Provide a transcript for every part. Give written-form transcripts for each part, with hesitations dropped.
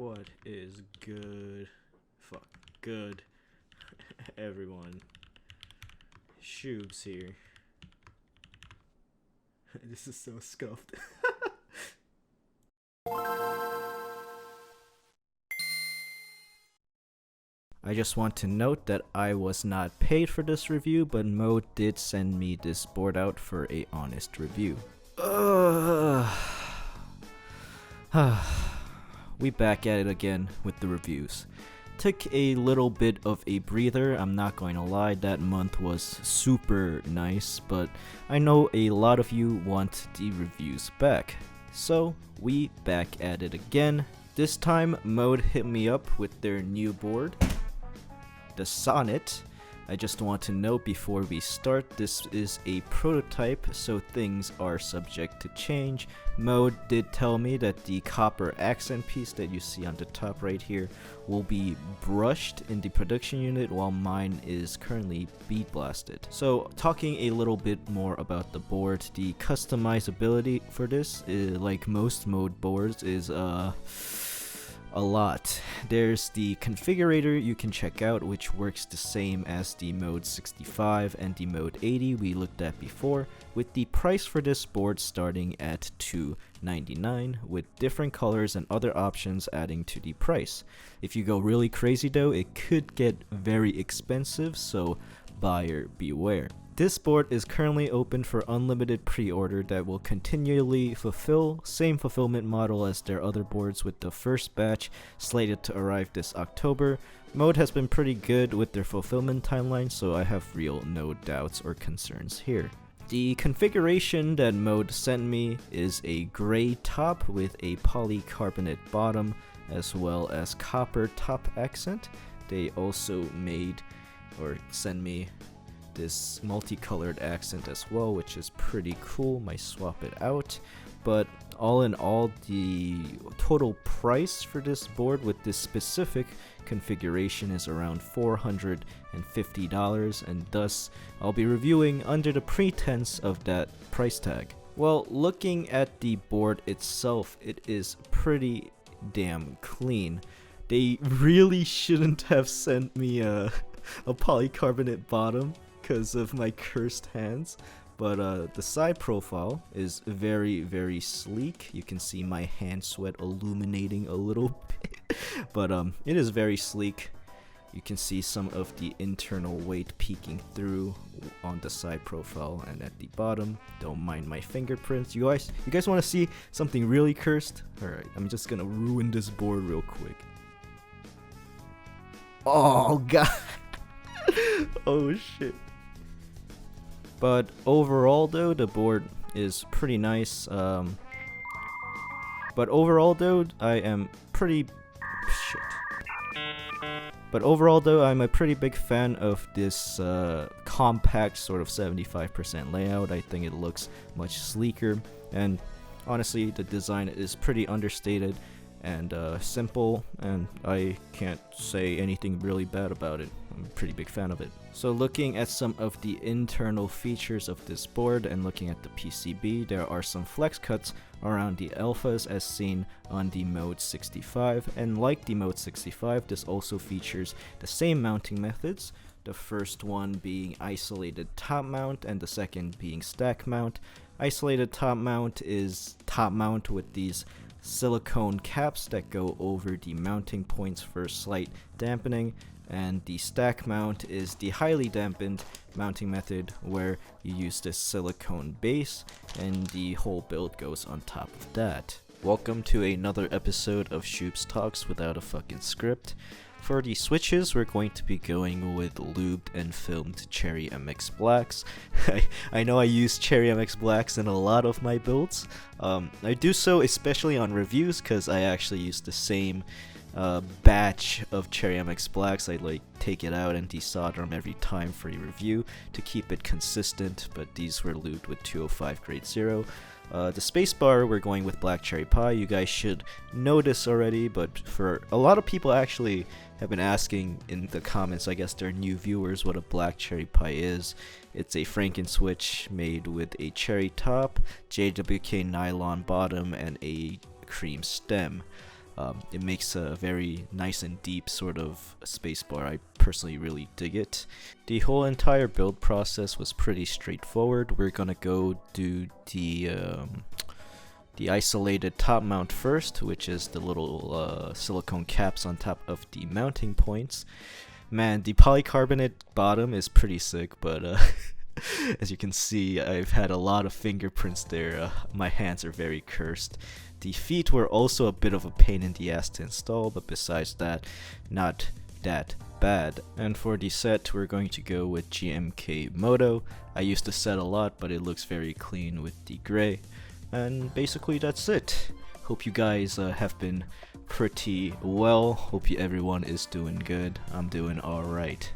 What is good? Fuck, good. Everyone. Shoobs here. This is so scuffed. I just want to note that I was not paid for this review, but Mode did send me this board out for a honest review. We back at it again with the reviews. Took a little bit of a breather, I'm not going to lie, that month was super nice, but I know a lot of you want the reviews back. So we back at it again. This time Mode hit me up with their new board, the Sonnet. I just want to note before we start, this is a prototype, so things are subject to change. Mode did tell me that the copper accent piece that you see on the top right here will be brushed in the production unit, while mine is currently bead blasted. So talking a little bit more about the board, the customizability for this, like most Mode boards, is a lot. There's the configurator you can check out, which works the same as the Mode 65 and the Mode 80 we looked at before, with the price for this board starting at $299, with different colors and other options adding to the price. If you go really crazy though, it could get very expensive, so buyer beware. This board is currently open for unlimited pre-order that will continually fulfill, same fulfillment model as their other boards, with the first batch slated to arrive this October. Mode has been pretty good with their fulfillment timeline, so I have no doubts or concerns here. The configuration that Mode sent me is a gray top with a polycarbonate bottom as well as copper top accent. They also made or sent me this multicolored accent as well, which is pretty cool. Might swap it out, but all in all, the total price for this board with this specific configuration is around $450, and thus I'll be reviewing under the pretense of that price tag. Well, looking at the board itself, it is pretty damn clean. They really shouldn't have sent me a polycarbonate bottom because of my cursed hands, but the side profile is very sleek. You can see my hand sweat illuminating a little bit, but it is very sleek. You can see some of the internal weight peeking through on the side profile and at the bottom. Don't mind my fingerprints. You guys want to see something really cursed? Alright, I'm just gonna ruin this board real quick. Oh god. Oh shit. But overall though, the board is pretty nice. I am pretty I'm a pretty big fan of this compact sort of 75% layout. I think it looks much sleeker, and honestly the design is pretty understated and simple, and I can't say anything really bad about it. I'm a pretty big fan of it. So looking at some of the internal features of this board and looking at the PCB, there are some flex cuts around the alphas as seen on the Mode 65, and like the Mode 65, this also features the same mounting methods, the first one being isolated top mount and the second being stack mount. Isolated top mount is top mount with these silicone caps that go over the mounting points for slight dampening, and the stack mount is the highly dampened mounting method where you use this silicone base and the whole build goes on top of that. Welcome to another episode of Shoobs Talks without a fucking script. For the switches, we're going to be going with lubed and filmed Cherry MX Blacks. I know I use Cherry MX Blacks in a lot of my builds. I do so especially on reviews because I actually use the same batch of Cherry MX Blacks. I like take it out and desolder them every time for a review to keep it consistent, but these were lubed with 205 grade 0. The spacebar, we're going with Black Cherry Pie. You guys should know this already, but for a lot of people actually have been asking in the comments, I guess they're new viewers, what a Black Cherry Pie is. It's a Franken switch made with a cherry top, JWK nylon bottom, and a cream stem. It makes a very nice and deep sort of spacebar. I personally really dig it. The whole entire build process was pretty straightforward. We're gonna go do the isolated top mount first, which is the little silicone caps on top of the mounting points. Man, the polycarbonate bottom is pretty sick, but as you can see, I've had a lot of fingerprints there. My hands are very cursed. The feet were also a bit of a pain in the ass to install, but besides that, not that bad. And for the set, we're going to go with GMK Moto. I used the set a lot, but it looks very clean with the gray. And basically that's it. Hope you guys have been pretty well. Hope everyone is doing good. I'm doing alright.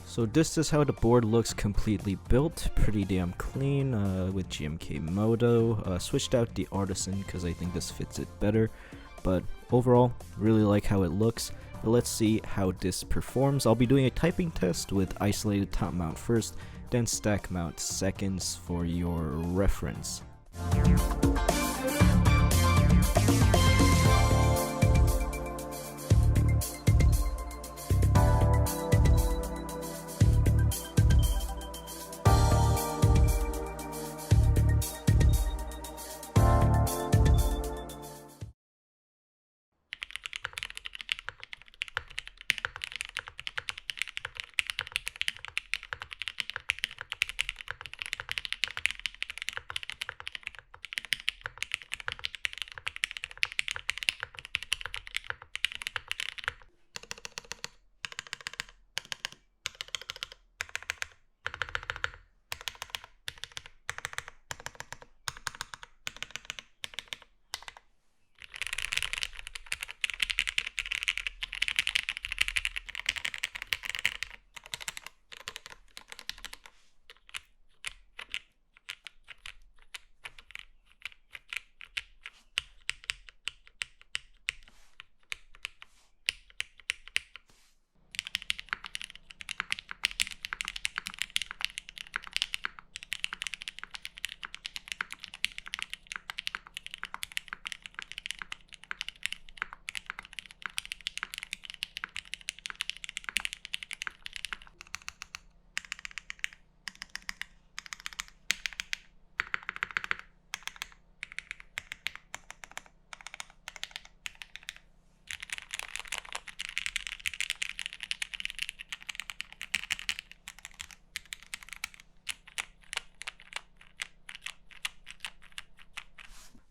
So this is how the board looks completely built. Pretty damn clean with GMK Moto. Switched out the Artisan because I think this fits it better. But overall, really like how it looks. But let's see how this performs. I'll be doing a typing test with isolated top mount first, then stack mount seconds for your reference.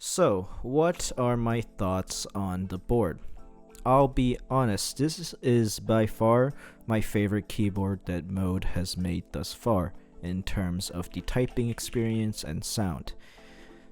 So, what are my thoughts on the board? I'll be honest, this is by far my favorite keyboard that Mode has made thus far, in terms of the typing experience and sound.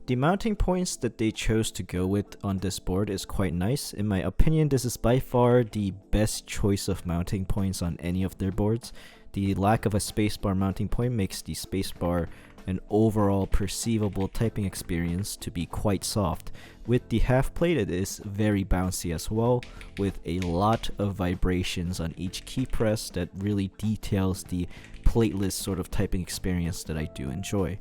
The mounting points that they chose to go with on this board is quite nice. In my opinion, this is by far the best choice of mounting points on any of their boards. The lack of a spacebar mounting point makes the spacebar an overall perceivable typing experience to be quite soft. With the half plate, it is very bouncy as well, with a lot of vibrations on each key press that really details the plateless sort of typing experience that I do enjoy.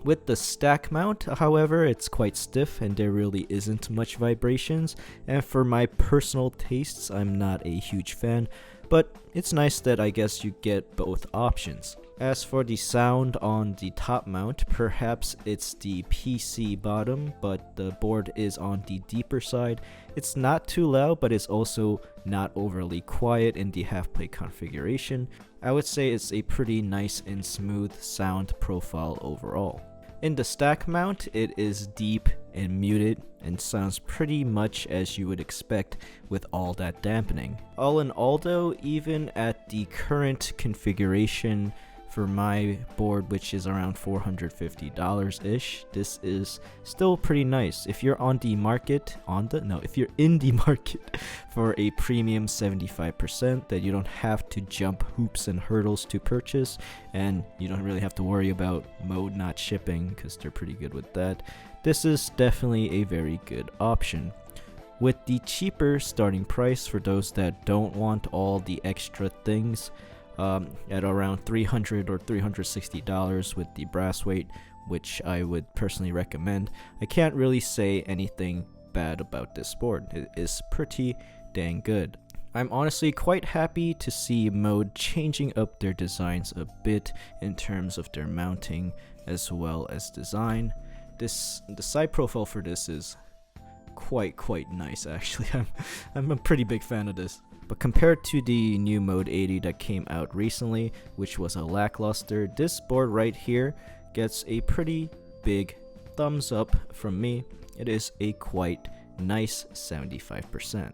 With the stack mount, however, it's quite stiff and there really isn't much vibrations, and for my personal tastes, I'm not a huge fan, but it's nice that I guess you get both options. As for the sound on the top mount, perhaps it's the PC bottom, but the board is on the deeper side. It's not too loud, but it's also not overly quiet in the half plate configuration. I would say it's a pretty nice and smooth sound profile overall. In the stack mount, it is deep and muted and sounds pretty much as you would expect with all that dampening. All in all though, even at the current configuration for my board, which is around $450-ish, this is still pretty nice. If you're on the market, if you're in the market for a premium 75% that you don't have to jump hoops and hurdles to purchase, and you don't really have to worry about Mode not shipping because they're pretty good with that, this is definitely a very good option. With the cheaper starting price for those that don't want all the extra things, at around $300 or $360 with the brass weight, which I would personally recommend. I can't really say anything bad about this board. It is pretty dang good. I'm honestly quite happy to see Mode changing up their designs a bit in terms of their mounting as well as design. The side profile for this is quite nice actually. I'm a pretty big fan of this. But compared to the new Mode 80 that came out recently, which was a lackluster, this board right here gets a pretty big thumbs up from me. It is a quite nice 75%.